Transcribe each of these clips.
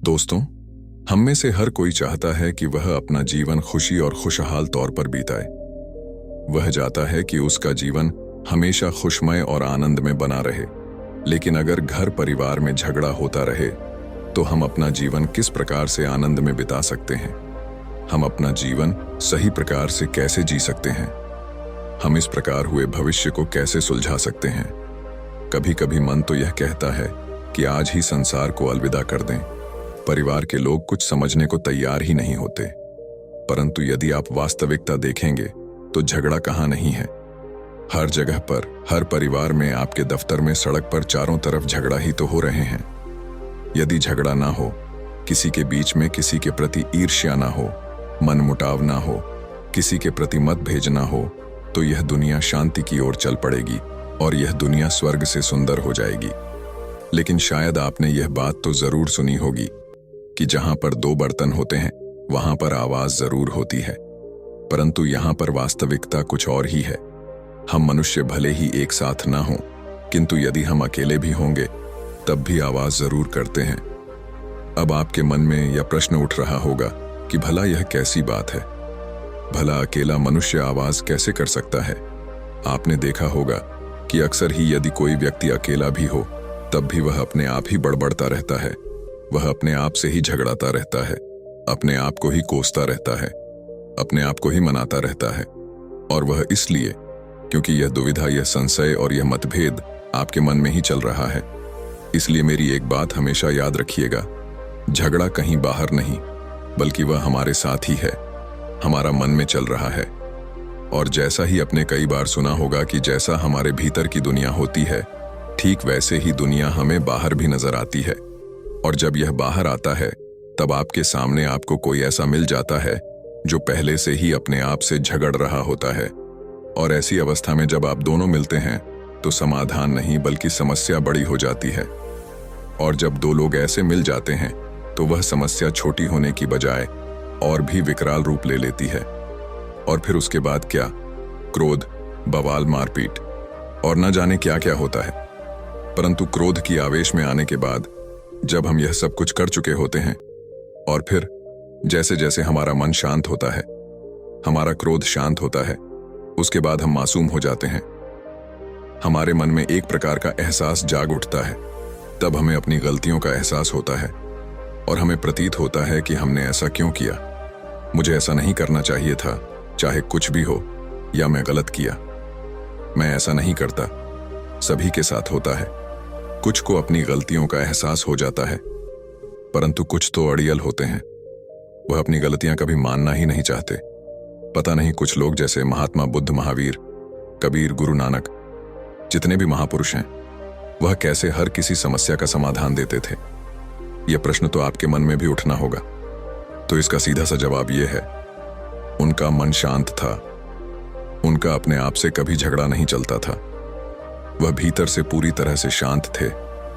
दोस्तों, हम में से हर कोई चाहता है कि वह अपना जीवन खुशी और खुशहाल तौर पर बिताए। वह चाहता है कि उसका जीवन हमेशा खुशमय और आनंद में बना रहे। लेकिन अगर घर परिवार में झगड़ा होता रहे तो हम अपना जीवन किस प्रकार से आनंद में बिता सकते हैं? हम अपना जीवन सही प्रकार से कैसे जी सकते हैं? हम इस प्रकार हुए भविष्य को कैसे सुलझा सकते हैं? कभी कभी मन तो यह कहता है कि आज ही संसार को अलविदा कर दें। परिवार के लोग कुछ समझने को तैयार ही नहीं होते। परंतु यदि आप वास्तविकता देखेंगे तो झगड़ा कहाँ नहीं है। हर जगह पर, हर परिवार में, आपके दफ्तर में, सड़क पर चारों तरफ झगड़ा ही तो हो रहे हैं। यदि झगड़ा ना हो, किसी के बीच में किसी के प्रति ईर्ष्या ना हो, मनमुटाव ना हो, किसी के प्रति मतभेद ना हो, तो यह दुनिया शांति की ओर चल पड़ेगी और यह दुनिया स्वर्ग से सुंदर हो जाएगी। लेकिन शायद आपने यह बात तो जरूर सुनी होगी कि जहां पर दो बर्तन होते हैं वहां पर आवाज जरूर होती है। परंतु यहां पर वास्तविकता कुछ और ही है। हम मनुष्य भले ही एक साथ ना हों, किंतु यदि हम अकेले भी होंगे तब भी आवाज जरूर करते हैं। अब आपके मन में यह प्रश्न उठ रहा होगा कि भला यह कैसी बात है? भला अकेला मनुष्य आवाज कैसे कर सकता है? आपने देखा होगा कि अक्सर ही यदि कोई व्यक्ति अकेला भी हो तब भी वह अपने आप ही बड़बड़ता रहता है। वह अपने आप से ही झगड़ाता रहता है, अपने आप को ही कोसता रहता है, अपने आप को ही मनाता रहता है। और वह इसलिए क्योंकि यह दुविधा, यह संशय और यह मतभेद आपके मन में ही चल रहा है। इसलिए मेरी एक बात हमेशा याद रखिएगा, झगड़ा कहीं बाहर नहीं बल्कि वह हमारे साथ ही है, हमारा मन में चल रहा है। और जैसा ही आपने कई बार सुना होगा कि जैसा हमारे भीतर की दुनिया होती है, ठीक वैसे ही दुनिया हमें बाहर भी नजर आती है। और जब यह बाहर आता है तब आपके सामने आपको कोई ऐसा मिल जाता है जो पहले से ही अपने आप से झगड़ रहा होता है। और ऐसी अवस्था में जब आप दोनों मिलते हैं तो समाधान नहीं बल्कि समस्या बड़ी हो जाती है। और जब दो लोग ऐसे मिल जाते हैं तो वह समस्या छोटी होने की बजाय और भी विकराल रूप ले लेती है। और फिर उसके बाद क्या? क्रोध, बवाल, मारपीट और न जाने क्या क्या होता है। परंतु क्रोध की आवेश में आने के बाद जब हम यह सब कुछ कर चुके होते हैं और फिर जैसे जैसे हमारा मन शांत होता है, हमारा क्रोध शांत होता है, उसके बाद हम मासूम हो जाते हैं। हमारे मन में एक प्रकार का एहसास जाग उठता है। तब हमें अपनी गलतियों का एहसास होता है और हमें प्रतीत होता है कि हमने ऐसा क्यों किया। मुझे ऐसा नहीं करना चाहिए था, चाहे कुछ भी हो, या मैं गलत किया। मैं ऐसा नहीं करता। सभी के साथ होता है। कुछ को अपनी गलतियों का एहसास हो जाता है, परंतु कुछ तो अड़ियल होते हैं। वह अपनी गलतियां कभी मानना ही नहीं चाहते। पता नहीं, कुछ लोग जैसे महात्मा बुद्ध, महावीर, कबीर, गुरु नानक, जितने भी महापुरुष हैं, वह कैसे हर किसी समस्या का समाधान देते थे? यह प्रश्न तो आपके मन में भी उठना होगा। तो इसका सीधा सा जवाब यह है, उनका मन शांत था। उनका अपने आप से कभी झगड़ा नहीं चलता था। वह भीतर से पूरी तरह से शांत थे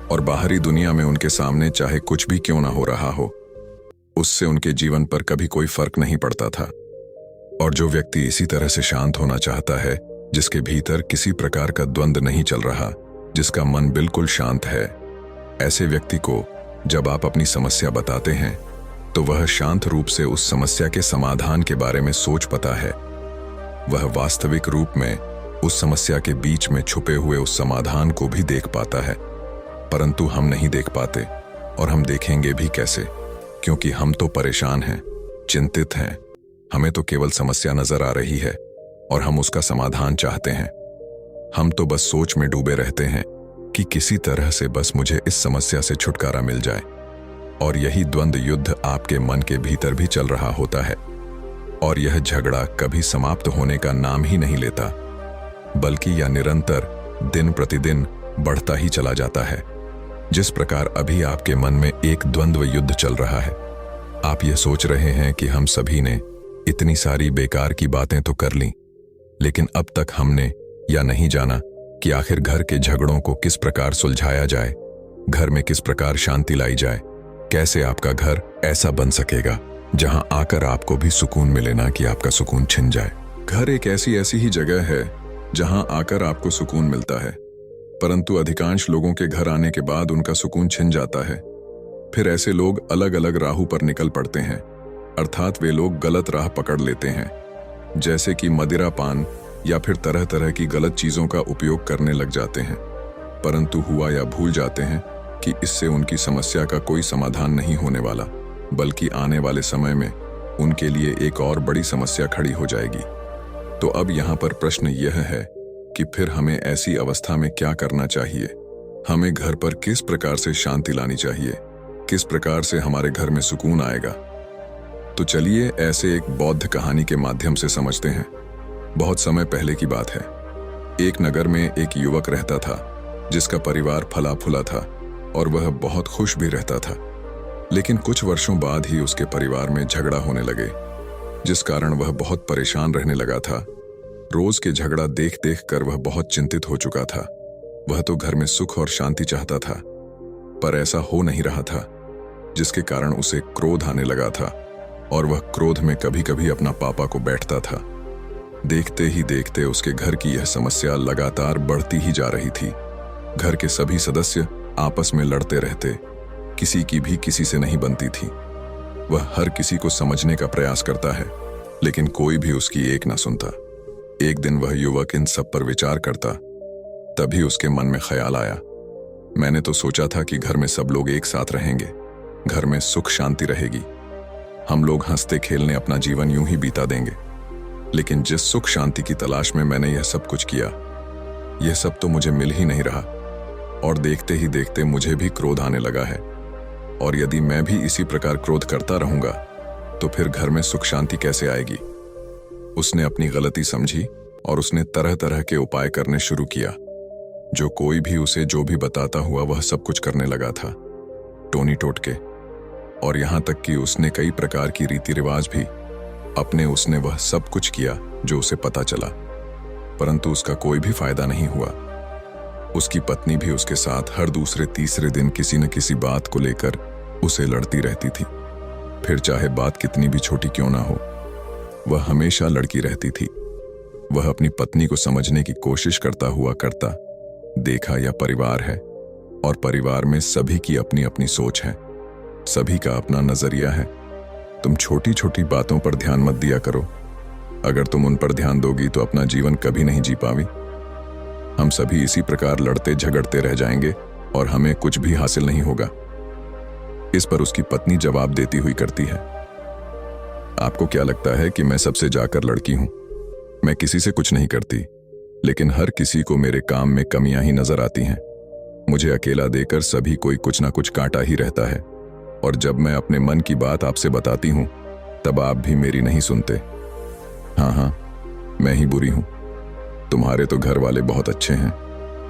और बाहरी दुनिया में उनके सामने चाहे कुछ भी क्यों ना हो रहा हो, उससे उनके जीवन पर कभी कोई फर्क नहीं पड़ता था। और जो व्यक्ति इसी तरह से शांत होना चाहता है, जिसके भीतर किसी प्रकार का द्वंद्व नहीं चल रहा, जिसका मन बिल्कुल शांत है, ऐसे व्यक्ति को जब आप अपनी समस्या बताते हैं तो वह शांत रूप से उस समस्या के समाधान के बारे में सोच पाता है। वह वास्तविक रूप में उस समस्या के बीच में छुपे हुए उस समाधान को भी देख पाता है। परंतु हम नहीं देख पाते, और हम देखेंगे भी कैसे? क्योंकि हम तो परेशान हैं, चिंतित हैं। हमें तो केवल समस्या नजर आ रही है और हम उसका समाधान चाहते हैं। हम तो बस सोच में डूबे रहते हैं कि किसी तरह से बस मुझे इस समस्या से छुटकारा मिल जाए। और यही द्वंद्व युद्ध आपके मन के भीतर भी चल रहा होता है। और यह झगड़ा कभी समाप्त होने का नाम ही नहीं लेता, बल्कि यह निरंतर दिन प्रतिदिन बढ़ता ही चला जाता है। जिस प्रकार अभी आपके मन में एक द्वंद्व युद्ध चल रहा है। आप ये सोच रहे हैं कि हम सभी ने इतनी सारी बेकार की बातें तो कर लीं, लेकिन अब तक हमने या नहीं जाना कि आखिर घर के झगड़ों को किस प्रकार सुलझाया जाए, घर में किस प्रकार शांति लाई जाए, कैसे आपका घर ऐसा बन सकेगा जहां आकर आपको भी सुकून मिले, ना कि आपका सुकून छिन जाए। घर एक ऐसी ही जगह है जहां आकर आपको सुकून मिलता है, परंतु अधिकांश लोगों के घर आने के बाद उनका सुकून छिन जाता है। फिर ऐसे लोग अलग अलग राहों पर निकल पड़ते हैं, अर्थात वे लोग गलत राह पकड़ लेते हैं, जैसे कि मदिरा पान या फिर तरह तरह की गलत चीजों का उपयोग करने लग जाते हैं। परंतु हुआ या भूल जाते हैं कि इससे उनकी समस्या का कोई समाधान नहीं होने वाला, बल्कि आने वाले समय में उनके लिए एक और बड़ी समस्या खड़ी हो जाएगी। तो अब यहाँ पर प्रश्न यह है कि फिर हमें ऐसी अवस्था में क्या करना चाहिए? हमें घर पर किस प्रकार से शांति लानी चाहिए? किस प्रकार से हमारे घर में सुकून आएगा? तो चलिए ऐसे एक बौद्ध कहानी के माध्यम से समझते हैं। बहुत समय पहले की बात है। एक नगर में एक युवक रहता था जिसका परिवार फला फूला था और वह बहुत खुश भी रहता था। लेकिन कुछ वर्षों बाद ही उसके परिवार में झगड़ा होने लगे, जिस कारण वह बहुत परेशान रहने लगा था। रोज के झगड़ा देख देख कर वह बहुत चिंतित हो चुका था। वह तो घर में सुख और शांति चाहता था, पर ऐसा हो नहीं रहा था, जिसके कारण उसे क्रोध आने लगा था और वह क्रोध में कभी कभी अपना पापा को बैठता था। देखते ही देखते उसके घर की यह समस्या लगातार बढ़ती ही जा रही थी। घर के सभी सदस्य आपस में लड़ते रहते, किसी की भी किसी से नहीं बनती थी। वह हर किसी को समझने का प्रयास करता है, लेकिन कोई भी उसकी एक ना सुनता। एक दिन वह युवक इन सब पर विचार करता, तभी उसके मन में ख्याल आया, मैंने तो सोचा था कि घर में सब लोग एक साथ रहेंगे, घर में सुख शांति रहेगी, हम लोग हंसते खेलने अपना जीवन यूं ही बीता देंगे। लेकिन जिस सुख शांति की तलाश में मैंने यह सब कुछ किया, यह सब तो मुझे मिल ही नहीं रहा, और देखते ही देखते मुझे भी क्रोध आने लगा है। और यदि मैं भी इसी प्रकार क्रोध करता रहूंगा तो फिर घर में सुख शांति कैसे आएगी? उसने अपनी गलती समझी और उसने तरह तरह के उपाय करने शुरू किया। जो कोई भी उसे जो भी बताता हुआ वह सब कुछ करने लगा था, टोनी टोटके, और यहां तक कि उसने कई प्रकार की रीति रिवाज भी अपने उसने वह सब कुछ किया जो उसे पता चला, परंतु उसका कोई भी फायदा नहीं हुआ। उसकी पत्नी भी उसके साथ हर दूसरे तीसरे दिन किसी न किसी बात को लेकर उसे लड़ती रहती थी। फिर चाहे बात कितनी भी छोटी क्यों ना हो, वह हमेशा लड़की रहती थी। वह अपनी पत्नी को समझने की कोशिश करता हुआ करता देखा यह परिवार है, और परिवार में सभी की अपनी अपनी सोच है, सभी का अपना नजरिया है। तुम छोटी छोटी बातों पर ध्यान मत दिया करो। अगर तुम उन पर ध्यान दोगी तो अपना जीवन कभी नहीं जी पावी। हम सभी इसी प्रकार लड़ते झगड़ते रह जाएंगे और हमें कुछ भी हासिल नहीं होगा। इस पर उसकी पत्नी जवाब देती हुई करती है, आपको क्या लगता है कि मैं सबसे जाकर लड़की हूं? मैं किसी से कुछ नहीं करती, लेकिन हर किसी को मेरे काम में कमियां ही नजर आती हैं। मुझे अकेला देकर सभी कोई कुछ ना कुछ कांटा ही रहता है, और जब मैं अपने मन की बात आपसे बताती हूं तब आप भी मेरी नहीं सुनते। हाँ, मैं ही बुरी हूं। तुम्हारे तो घर वाले बहुत अच्छे हैं।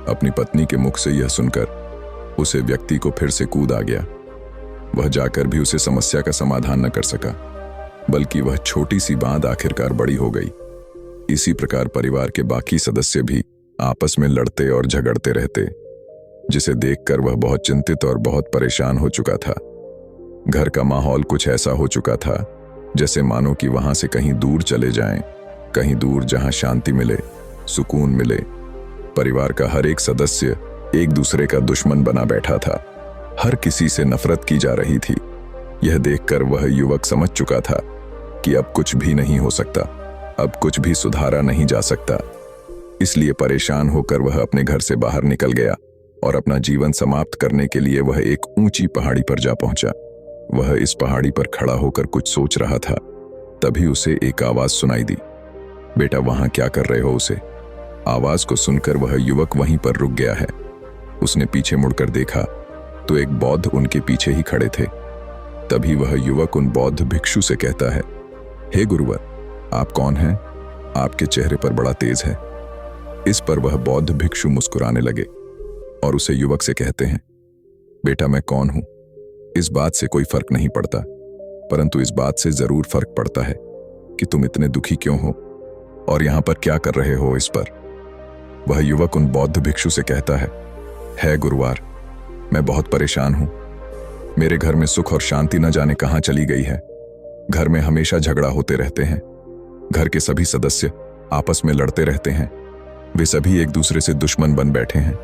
अपनी पत्नी के मुख से यह सुनकर उसे व्यक्ति को फिर से कूद आ गया। वह जाकर भी उसे समस्या का समाधान न कर सका, बल्कि वह छोटी सी बात आखिरकार बड़ी हो गई। इसी प्रकार परिवार के बाकी सदस्य भी आपस में लड़ते और झगड़ते रहते, जिसे देखकर वह बहुत चिंतित और बहुत परेशान हो चुका था। घर का माहौल कुछ ऐसा हो चुका था जैसे मानो कि वहां से कहीं दूर चले जाएं, कहीं दूर जहां शांति मिले, सुकून मिले। परिवार का हर एक सदस्य एक दूसरे का दुश्मन बना बैठा था, हर किसी से नफरत की जा रही थी। यह देखकर वह युवक समझ चुका था कि अब कुछ भी नहीं हो सकता, अब कुछ भी सुधारा नहीं जा सकता। इसलिए परेशान होकर वह अपने घर से बाहर निकल गया और अपना जीवन समाप्त करने के लिए वह एक ऊंची पहाड़ी पर जा पहुंचा। वह इस पहाड़ी पर खड़ा होकर कुछ सोच रहा था, तभी उसे एक आवाज सुनाई दी, बेटा वहां क्या कर रहे हो? उसे आवाज को सुनकर वह युवक वहीं पर रुक गया है। उसने पीछे मुड़कर देखा तो एक बौद्ध उनके पीछे ही खड़े थे। तभी वह युवक उन बौद्ध भिक्षु से कहता है, हे गुरुवर, आप कौन हैं? आपके चेहरे पर बड़ा तेज है। इस पर वह बौद्ध भिक्षु मुस्कुराने लगे और उसे युवक से कहते हैं, बेटा मैं कौन हूं इस बात से कोई फर्क नहीं पड़ता, परंतु इस बात से जरूर फर्क पड़ता है कि तुम इतने दुखी क्यों हो और यहां पर क्या कर रहे हो। इस पर वह युवक उन बौद्ध भिक्षु से कहता है गुरुवार, मैं बहुत परेशान हूं। मेरे घर में सुख और शांति न जाने कहां चली गई है। घर में हमेशा झगड़ा होते रहते हैं। घर के सभी सदस्य आपस में लड़ते रहते हैं। वे सभी एक दूसरे से दुश्मन बन बैठे हैं।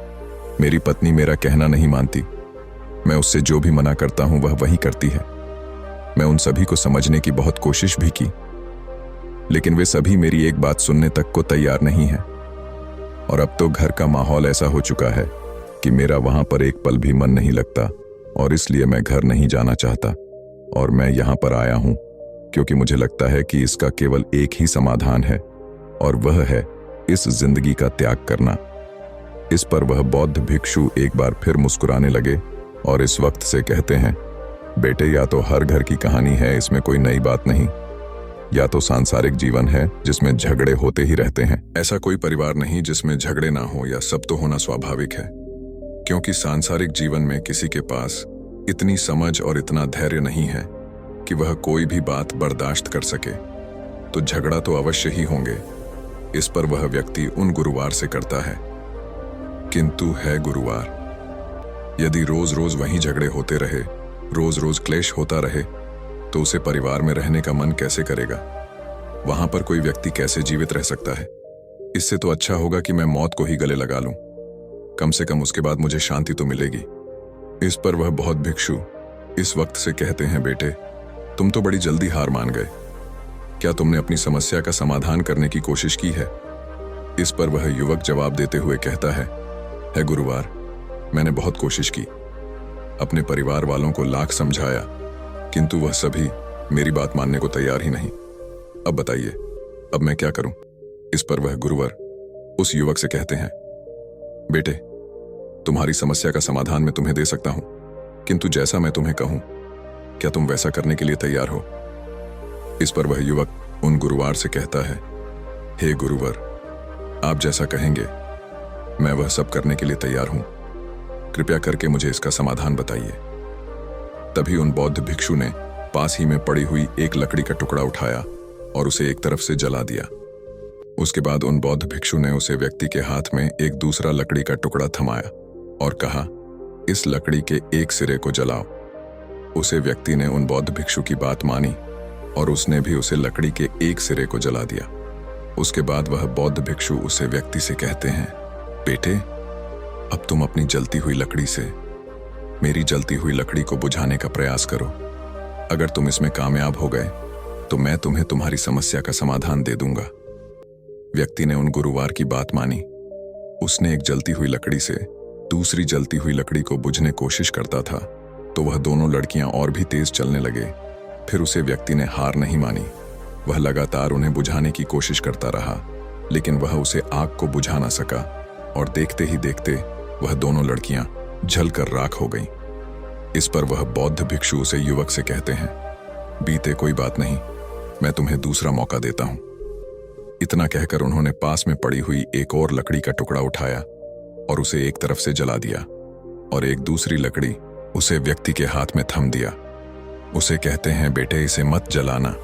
मेरी पत्नी मेरा कहना नहीं मानती। मैं उससे जो भी मना करता हूं वह वही करती है। मैं उन सभी को समझने की बहुत कोशिश भी की, लेकिन वे सभी मेरी एक बात सुनने तक को तैयार नहीं हैं। और अब तो घर का माहौल ऐसा हो चुका है कि मेरा वहां पर एक पल भी मन नहीं लगता, और इसलिए मैं घर नहीं जाना चाहता। और मैं यहां पर आया हूं क्योंकि मुझे लगता है कि इसका केवल एक ही समाधान है, और वह है इस जिंदगी का त्याग करना। इस पर वह बौद्ध भिक्षु एक बार फिर मुस्कुराने लगे और इस वक्त से कहते हैं, बेटे, या तो हर घर की कहानी है, इसमें कोई नई बात नहीं, या तो सांसारिक जीवन है जिसमें झगड़े होते ही रहते हैं। ऐसा कोई परिवार नहीं जिसमें झगड़े ना हो, या सब तो होना स्वाभाविक है, क्योंकि सांसारिक जीवन में किसी के पास इतनी समझ और इतना धैर्य नहीं है कि वह कोई भी बात बर्दाश्त कर सके। तो झगड़ा तो अवश्य ही होंगे। इस पर वह व्यक्ति उन गुरुवार से करता है, किंतु है गुरुवार। यदि रोज रोज वहीं झगड़े होते रहे, रोज रोज क्लेश होता रहे, तो उसे परिवार में रहने का मन कैसे करेगा? वहां पर कोई व्यक्ति कैसे जीवित रह सकता है? इससे तो अच्छा होगा कि मैं मौत को ही गले लगा लूं। कम से कम उसके बाद मुझे शांति तो मिलेगी। इस पर वह बौद्ध भिक्षु इस वक्त से कहते हैं, बेटे, तुम तो बड़ी जल्दी हार मान गए। क्या तुमने अपनी समस्या का समाधान करने की कोशिश की है? इस पर वह युवक जवाब देते हुए कहता है गुरुवार, मैंने बहुत कोशिश की, अपने परिवार वालों को लाख समझाया, किंतु वह सभी मेरी बात मानने को तैयार ही नहीं। अब बताइए, अब मैं क्या करूं? इस पर वह गुरुवर उस युवक से कहते हैं, बेटे, तुम्हारी समस्या का समाधान मैं तुम्हें दे सकता हूं, किंतु जैसा मैं तुम्हें कहूं, क्या तुम वैसा करने के लिए तैयार हो? इस पर वह युवक उन गुरुवार से कहता है, हे गुरुवर, आप जैसा कहेंगे मैं वह सब करने के लिए तैयार हूं। कृपया करके मुझे इसका समाधान बताइए। तभी उन बौद्ध भिक्षु ने पास ही में पड़ी हुई एक लकड़ी का टुकड़ा उठाया और उसे एक तरफ से जला दिया। उसके बाद उन बौद्ध भिक्षु ने उसे व्यक्ति के हाथ में एक दूसरा लकड़ी का टुकड़ा थमाया और कहा, इस लकड़ी के एक सिरे को जलाओ। उसे व्यक्ति ने उन बौद्ध भिक्षु की बात मानी और उसने भी उसे लकड़ी के एक सिरे को जला दिया। उसके बाद वह बौद्ध भिक्षु उसे व्यक्ति से कहते हैं, बेटे, अब तुम अपनी जलती हुई लकड़ी से मेरी जलती हुई लकड़ी को बुझाने का प्रयास करो। अगर तुम इसमें कामयाब हो गए तो मैं तुम्हें तुम्हारी समस्या का समाधान दे दूंगा। व्यक्ति ने उन गुरुवार की बात मानी। उसने एक जलती हुई लकड़ी से दूसरी जलती हुई लकड़ी को बुझने कोशिश करता था, तो वह दोनों लड़कियां और भी तेज चलने लगे। फिर उसे व्यक्ति ने हार नहीं मानी। वह लगातार उन्हें बुझाने की कोशिश करता रहा, लेकिन वह उसे आग को बुझा ना सका, और देखते ही देखते वह दोनों लड़कियां जलकर राख हो गईं। इस पर वह बौद्ध भिक्षु उसे युवक से कहते हैं, बीते कोई बात नहीं, मैं तुम्हें दूसरा मौका देता हूं। इतना कहकर उन्होंने पास में पड़ी हुई एक और लकड़ी का टुकड़ा उठाया और उसे एक तरफ से जला दिया, और एक दूसरी लकड़ी उसे व्यक्ति के हाथ में थम दिया। उसे कहते हैं, बेटे, इसे मत जलाना,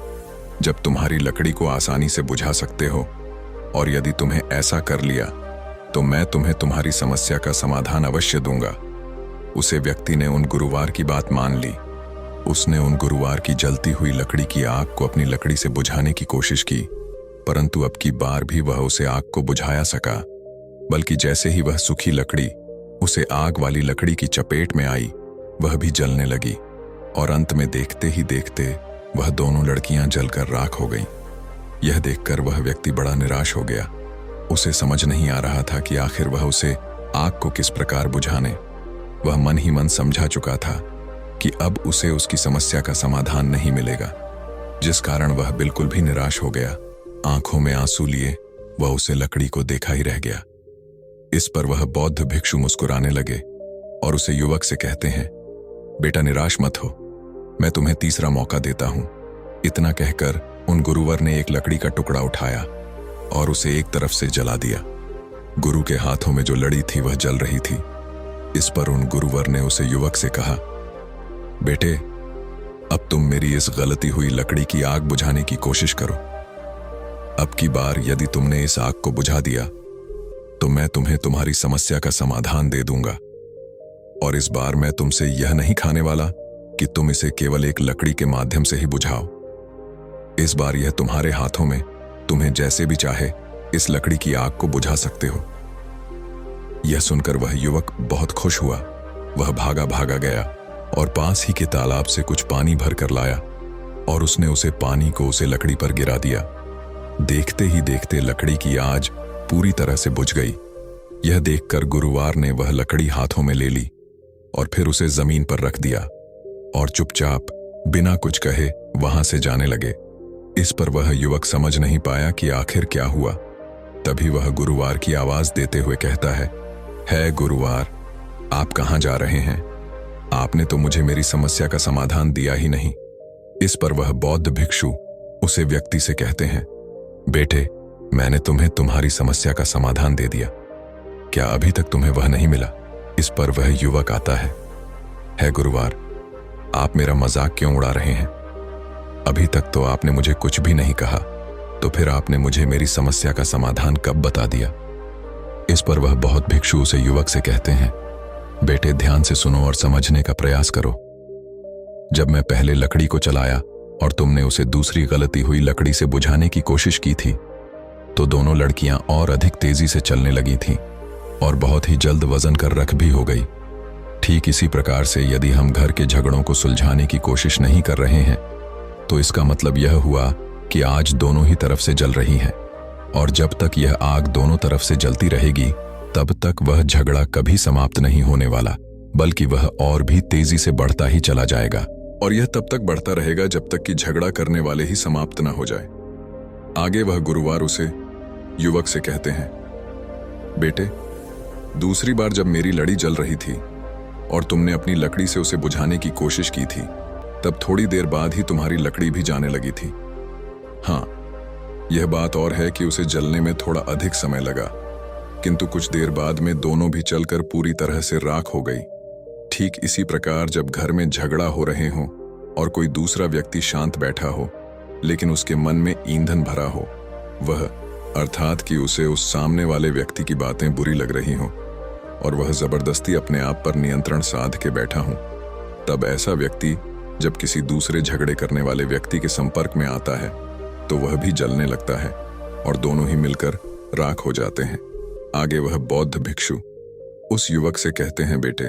जब तुम्हारी लकड़ी को आसानी से बुझा सकते हो, और यदि तुम्हें ऐसा कर लिया तो मैं तुम्हें तुम्हारी समस्या का समाधान अवश्य दूंगा। उसे व्यक्ति ने उन गुरुवार की बात मान ली। उसने उन गुरुवार की जलती हुई लकड़ी की आग को अपनी लकड़ी से बुझाने की कोशिश की, परंतु अब की बार भी वह उसे आग को बुझाया सका, बल्कि जैसे ही वह सूखी लकड़ी उसे आग वाली लकड़ी की चपेट में आई, वह भी जलने लगी, और अंत में देखते ही देखते वह दोनों लड़कियां जलकर राख हो गईं। यह देखकर वह व्यक्ति बड़ा निराश हो गया। उसे समझ नहीं आ रहा था कि आखिर वह उसे आग को किस प्रकार बुझाने। वह मन ही मन समझा चुका था कि अब उसे उसकी समस्या का समाधान नहीं मिलेगा, जिस कारण वह बिल्कुल भी निराश हो गया। आंखों में आंसू लिए वह उसे लकड़ी को देखा ही रह गया। इस पर वह बौद्ध भिक्षु मुस्कुराने लगे और उसे युवक से कहते हैं, बेटा, निराश मत हो, मैं तुम्हें तीसरा मौका देता हूं। इतना कहकर उन गुरुवर ने एक लकड़ी का टुकड़ा उठाया और उसे एक तरफ से जला दिया। गुरु के हाथों में जो लड़ी थी वह जल रही थी। इस पर उन गुरुवर ने उसे युवक से कहा, बेटे, अब तुम मेरी इस गलती हुई लकड़ी की आग बुझाने की कोशिश करो। अब की बार यदि तुमने इस आग को बुझा दिया तो मैं तुम्हें तुम्हारी समस्या का समाधान दे दूंगा, और इस बार मैं तुमसे यह नहीं खाने वाला कि तुम इसे केवल एक लकड़ी के माध्यम से ही बुझाओ। इस बार यह तुम्हारे हाथों में, तुम्हें जैसे भी चाहे इस लकड़ी की आग को बुझा सकते हो। यह सुनकर वह युवक बहुत खुश हुआ वह भागा भागा गया और पास ही के तालाब से कुछ पानी भर कर लाया और उसने उसे पानी को उसे लकड़ी पर गिरा दिया। देखते ही देखते लकड़ी की आग पूरी तरह से बुझ गई। यह देखकर गुरुवार ने वह लकड़ी हाथों में ले ली और फिर उसे जमीन पर रख दिया और चुपचाप बिना कुछ कहे वहां से जाने लगे। इस पर वह युवक समझ नहीं पाया कि आखिर क्या हुआ। तभी वह गुरुवार की आवाज देते हुए कहता है गुरुवार, आप कहां जा रहे हैं? आपने तो मुझे मेरी समस्या का समाधान दिया ही नहीं। इस पर वह बौद्ध भिक्षु उसे व्यक्ति से कहते हैं, बेटे, मैंने तुम्हें तुम्हारी समस्या का समाधान दे दिया, क्या अभी तक तुम्हें वह नहीं मिला? इस पर वह युवक आता है गुरुवार, आप मेरा मजाक क्यों उड़ा रहे हैं? अभी तक तो आपने मुझे कुछ भी नहीं कहा, तो फिर आपने मुझे मेरी समस्या का समाधान कब बता दिया? इस पर वह बौद्ध भिक्षु उसे युवक से कहते हैं, बेटे, ध्यान से सुनो और समझने का प्रयास करो। जब मैं पहले लकड़ी को चलाया और तुमने उसे दूसरी गलती हुई लकड़ी से बुझाने की कोशिश की थी, तो दोनों लड़कियां और अधिक तेजी से चलने लगी थीं और बहुत ही जल्द वजन कर रख भी हो गई। ठीक इसी प्रकार से यदि हम घर के झगड़ों को सुलझाने की कोशिश नहीं कर रहे हैं, तो इसका मतलब यह हुआ कि आज दोनों ही तरफ से जल रही है, और जब तक यह आग दोनों तरफ से जलती रहेगी तब तक वह झगड़ा कभी समाप्त नहीं होने वाला, बल्कि वह और भी तेजी से बढ़ता ही चला जाएगा। और यह तब तक बढ़ता रहेगा जब तक कि झगड़ा करने वाले ही समाप्त न हो जाए। आगे वह गुरुवार उसे युवक से कहते हैं, बेटे, दूसरी बार जब मेरी लड़ी जल रही थी और तुमने अपनी लकड़ी से उसे बुझाने की कोशिश की थी, तब थोड़ी देर बाद ही तुम्हारी लकड़ी भी जाने लगी थी। हाँ, यह बात और है कि उसे जलने में थोड़ा अधिक समय लगा, किंतु कुछ देर बाद में दोनों भी चलकर पूरी तरह से राख हो गई। ठीक इसी प्रकार जब घर में झगड़ा हो रहे हो और कोई दूसरा व्यक्ति शांत बैठा हो लेकिन उसके मन में ईंधन भरा हो, वह अर्थात कि उसे उस सामने वाले व्यक्ति की बातें बुरी लग रही हो और वह जबरदस्ती अपने आप पर नियंत्रण साध के बैठा हो, तब ऐसा व्यक्ति जब किसी दूसरे झगड़े करने वाले व्यक्ति के संपर्क में आता है तो वह भी जलने लगता है और दोनों ही मिलकर राख हो जाते हैं। आगे वह बौद्ध भिक्षु उस युवक से कहते हैं, बेटे,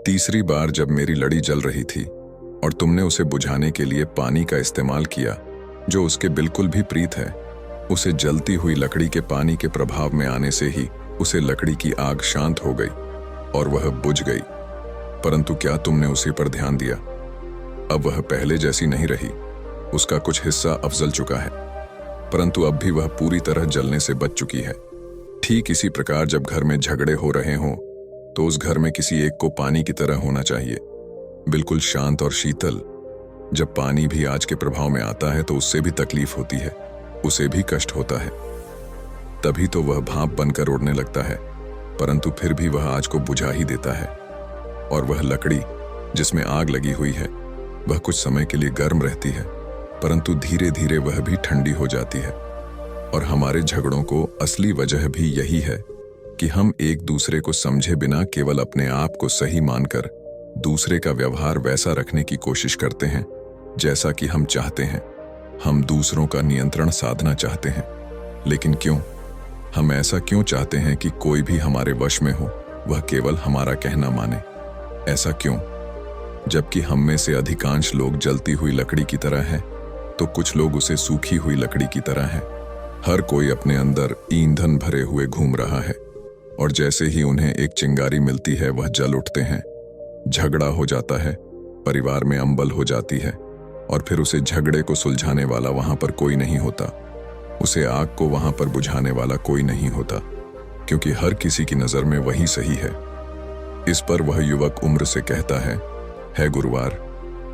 तीसरी बार जब मेरी लड़ी जल रही थी और तुमने उसे बुझाने के लिए पानी का इस्तेमाल किया जो उसके बिल्कुल भी प्रीत है, उसे जलती हुई लकड़ी के पानी के प्रभाव में आने से ही उसे लकड़ी की आग शांत हो गई और वह बुझ गई। परंतु क्या तुमने उसी पर ध्यान दिया? अब वह पहले जैसी नहीं रही, उसका कुछ हिस्सा अफजल चुका है, परंतु अब भी वह पूरी तरह जलने से बच चुकी है। ठीक इसी प्रकार जब घर में झगड़े हो रहे हों तो उस घर में किसी एक को पानी की तरह होना चाहिए, बिल्कुल शांत और शीतल। जब पानी भी आग के प्रभाव में आता है तो उससे भी तकलीफ होती है, उसे भी कष्ट होता है, तभी तो वह भाप बनकर उड़ने लगता है, परंतु फिर भी वह आग को बुझा ही देता है। और वह लकड़ी जिसमें आग लगी हुई है वह कुछ समय के लिए गर्म रहती है, परंतु धीरे धीरे वह भी ठंडी हो जाती है। और हमारे झगड़ों को असली वजह भी यही है कि हम एक दूसरे को समझे बिना केवल अपने आप को सही मानकर दूसरे का व्यवहार वैसा रखने की कोशिश करते हैं जैसा कि हम चाहते हैं। हम दूसरों का नियंत्रण साधना चाहते हैं, लेकिन क्यों? हम ऐसा क्यों चाहते हैं कि कोई भी हमारे वश में हो, वह केवल हमारा कहना माने? ऐसा क्यों? जबकि हम में से अधिकांश लोग जलती हुई लकड़ी की तरह हैं, तो कुछ लोग उसे सूखी हुई लकड़ी की तरह हैं। हर कोई अपने अंदर ईंधन भरे हुए घूम रहा है और जैसे ही उन्हें एक चिंगारी मिलती है वह जल उठते हैं। झगड़ा हो जाता है, परिवार में अंबल हो जाती है और फिर उसे झगड़े को सुलझाने वाला वहां पर कोई नहीं होता, उसे आग को वहां पर बुझाने वाला कोई नहीं होता, क्योंकि हर किसी की नजर में वही सही है। इस पर वह युवक उम्र से कहता है गुरुवार,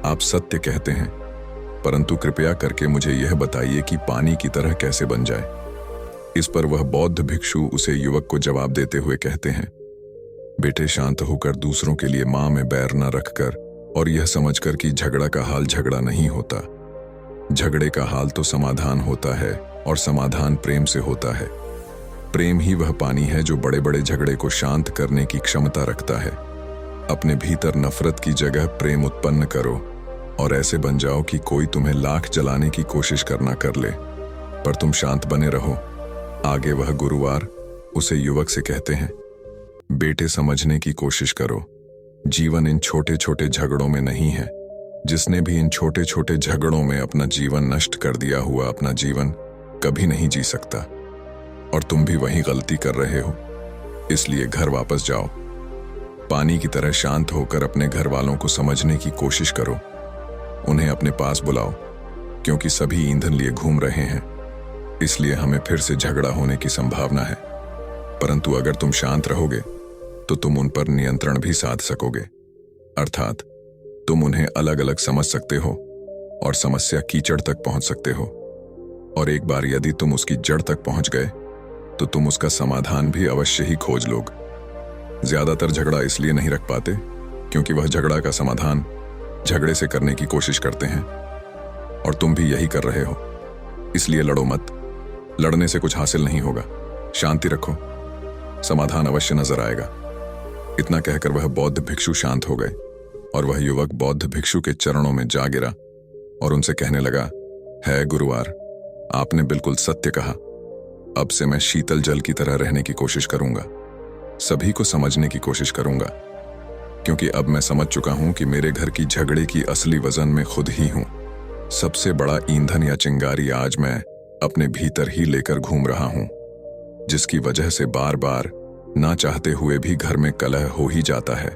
आप सत्य कहते हैं, परंतु कृपया करके मुझे यह बताइए कि पानी की तरह कैसे बन जाए। इस पर वह बौद्ध भिक्षु उसे युवक को जवाब देते हुए कहते हैं, बेटे, शांत होकर दूसरों के लिए मां में बैर न रखकर और यह समझकर कि झगड़ा का हाल झगड़ा नहीं होता, झगड़े का हाल तो समाधान होता है और समाधान प्रेम से होता है। प्रेम ही वह पानी है जो बड़े बड़े झगड़े को शांत करने की क्षमता रखता है। अपने भीतर नफरत की जगह प्रेम उत्पन्न करो और ऐसे बन जाओ कि कोई तुम्हें लाख जलाने की कोशिश करना कर ले, पर तुम शांत बने रहो। आगे वह गुरुवार उसे युवक से कहते हैं, बेटे, समझने की कोशिश करो, जीवन इन छोटे छोटे झगड़ों में नहीं है। जिसने भी इन छोटे छोटे झगड़ों में अपना जीवन नष्ट कर दिया हुआ अपना जीवन कभी नहीं जी सकता। और तुम भी वही गलती कर रहे हो, इसलिए घर वापस जाओ। पानी की तरह शांत होकर अपने घर वालों को समझने की कोशिश करो। उन्हें अपने पास बुलाओ, क्योंकि सभी ईंधन लिए घूम रहे हैं, इसलिए हमें फिर से झगड़ा होने की संभावना है। परंतु अगर तुम शांत रहोगे तो तुम उन पर नियंत्रण भी साध सकोगे, अर्थात तुम उन्हें अलग अलग समझ सकते हो और समस्या कीचड़ तक पहुंच सकते हो। और एक बार यदि तुम उसकी जड़ तक पहुंच गए तो तुम उसका समाधान भी अवश्य ही खोज लोगे। ज्यादातर झगड़ा इसलिए नहीं रख पाते क्योंकि वह झगड़ा का समाधान झगड़े से करने की कोशिश करते हैं, और तुम भी यही कर रहे हो। इसलिए लड़ो मत। लड़ने से कुछ हासिल नहीं होगा। शांति रखो, समाधान अवश्य नजर आएगा। इतना कहकर वह बौद्ध भिक्षु शांत हो गए और वह युवक बौद्ध भिक्षु के चरणों में जा गिरा और उनसे कहने लगा, है गुरुवार, आपने बिल्कुल सत्य कहा। अब से मैं शीतल जल की तरह रहने की कोशिश करूंगा, सभी को समझने की कोशिश करूंगा, क्योंकि अब मैं समझ चुका हूं कि मेरे घर की झगड़े की असली वजन मैं खुद ही हूं। सबसे बड़ा ईंधन या चिंगारी आज मैं अपने भीतर ही लेकर घूम रहा हूं, जिसकी वजह से बार बार ना चाहते हुए भी घर में कलह हो ही जाता है।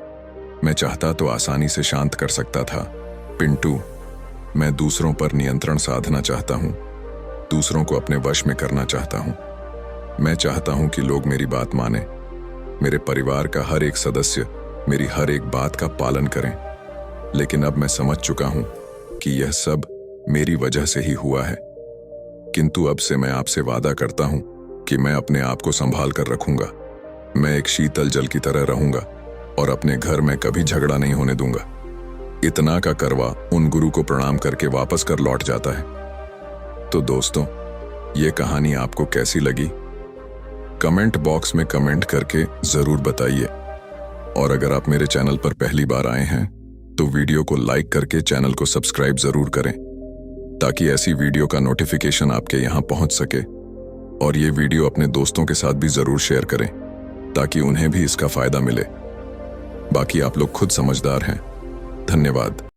मैं चाहता तो आसानी से शांत कर सकता था। पिंटू, मैं दूसरों पर नियंत्रण साधना चाहता हूं, दूसरों को अपने वश में करना चाहता हूं। मैं चाहता हूं कि लोग मेरी बात माने, मेरे परिवार का हर एक सदस्य मेरी हर एक बात का पालन करें। लेकिन अब मैं समझ चुका हूं कि यह सब मेरी वजह से ही हुआ है। किंतु अब से मैं आपसे वादा करता हूं कि मैं अपने आप को संभाल कर रखूंगा। मैं एक शीतल जल की तरह रहूंगा और अपने घर में कभी झगड़ा नहीं होने दूंगा। इतना का करवा उन गुरु को प्रणाम करके वापस कर लौट जाता है। तो दोस्तों, ये कहानी आपको कैसी लगी? कमेंट बॉक्स में कमेंट करके जरूर बताइए। और अगर आप मेरे चैनल पर पहली बार आए हैं तो वीडियो को लाइक करके चैनल को सब्सक्राइब जरूर करें, ताकि ऐसी वीडियो का नोटिफिकेशन आपके यहाँ पहुंच सके। और ये वीडियो अपने दोस्तों के साथ भी जरूर शेयर करें, ताकि उन्हें भी इसका फायदा मिले। बाकी आप लोग खुद समझदार हैं। धन्यवाद।